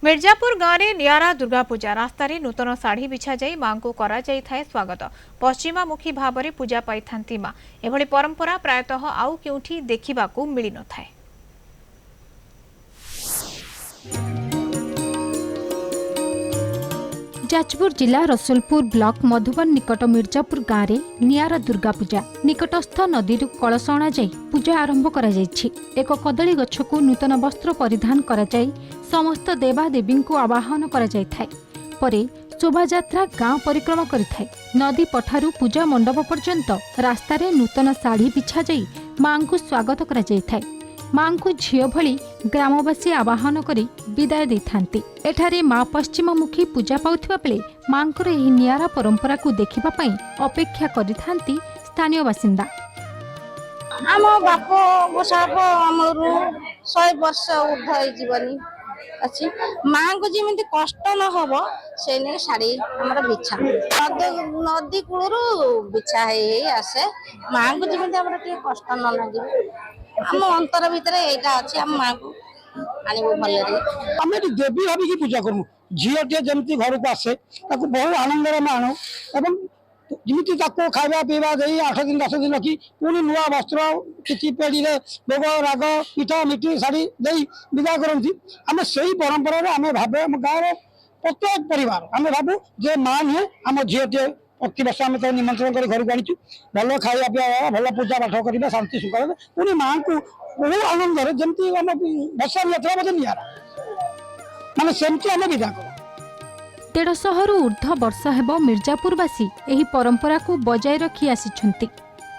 मिर्जापुर गाँव में नियारा दुर्गा पूजा रास्ता नूतन शाढ़ी बिछा जाई मां को करा जाई थाए स्वागत। पश्चिमामुखी भाव में पूजा पाई थांती मां। एभली परंपरा प्रायतः आउ केउठी देखिबाकू मिली न थाए। जाजपुर जिला रसुलपुर ब्लॉक मधुबन निकट मिर्जापुर गाँव में नियारा दुर्गा पूजा निकटस्थ नदी कलश अणा पूजा आरंभ करा जायछि। एक कदली गछ को नूतन वस्त्र परिधान करा जाय समस्त देवादेवी को आवाहन करा जाय थाए। परे शोभायात्रा गांव परिक्रमा करिथाय। नदी पठारु पूजा मंडप पर्यंत रास्ता रे नूतन साड़ी बिछा जाय मां को स्वागत करा जाय थाए। मां को झियो भली ग्रामवासी आवाहन करी विदाय दै थांती। एठारे मां पश्चिममुखी पूजा पाउथिबा बेले मांकर एही नियारा परंपरा को देखिबा पई अपेक्षा करिथांती स्थानीय बासिंदा। आम बाप गोसाप आमरू 100 वर्ष ऊर्ध जीवनी अच्छी माँ को जमी कष्ट न हम से नहीं शाढ़ी आम बिछा नदी कूल बिछा आसे माँ को जमी कष्ट न लगे आम अंतर भितर यहाँ अच्छे आम माँ को आनबू भल देवी भाविकी पूजा करूँ झील टे जमी घर को आसे बहुत आनंद आणु जमी खावा पीवा दे 8 दिन 10 दिन रखी पुणी नुआ वस्त्र किसी पेड़ी भोग राग पिठा मिठी शाढ़ी दे विदा करती आम से ही परंपरा आम भाव आम गाँव प्रत्येक परिवार आम भावु जे माँ नुहे आम झील टे प्रति वर्ष आम निमंत्रण कर घर को आनीचु भल खावा पीवा भल पूजा पाठ करवा शांति सुखा पुणी माँ को बहुत आनंद जमी आम वर्षा यात्रा मत निरा मानते सेमती आम विदा कर 150 ऊर्ध वर्ष हेब मिर्जापुरवासी एही परंपरा को बजाय रखी आसिछन्ति।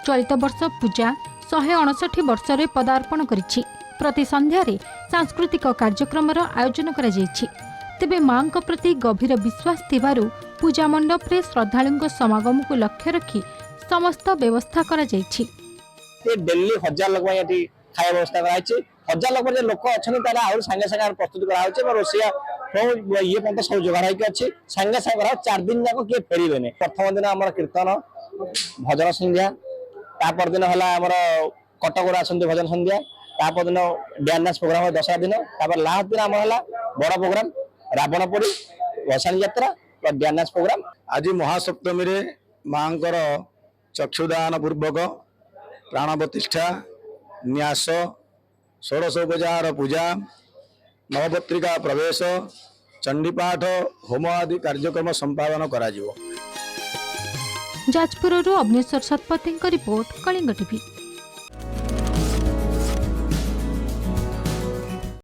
चलित वर्ष पूजा 159 वर्ष रे पदार्पण करिछि। प्रति संध्यारे सांस्कृतिक कार्यक्रम आयोजन करा जायछि। तेबे मां को प्रति गभीर विश्वास थिबारु पूजा मंडप रे श्रद्धालुंक समागम को लक्ष्य रखी समस्त व्यवस्था करा जायछि। दिल्ली 1000 लोक यति खाया व्यवस्था कराइछि। 1000 लोक जे लोक अछन तारा और संगे संगे प्रस्तुत करा होचे रोसिया ये पर्यटन सब जोगाड़ होगी सागे सागे 4 दिन जाक किए फेरबे। प्रथम दिन आम कीर्तन भजन संध्या तापर दिन है आम कटक आसती भजन संध्या तापर दिन डांस प्रोग्राम 10 दिन लास्ट दिन आम है बड़ प्रोग्राम रावण पोड़ी भसाणी यात्रा डांस प्रोग्राम। आज महासप्तमी रे मां चक्षुदान पूर्वक प्राण प्रतिष्ठा न्यास षोडशोपचार पूजा नवपत्रिका प्रवेश चंडीपाठ होम आदि कार्यक्रम संपादन करा जिवो। जाजपुरରୁ ଅବନେଶ୍ୱର ଶତପଥୀଙ୍କ रिपोर्ट कलिंग टीवी।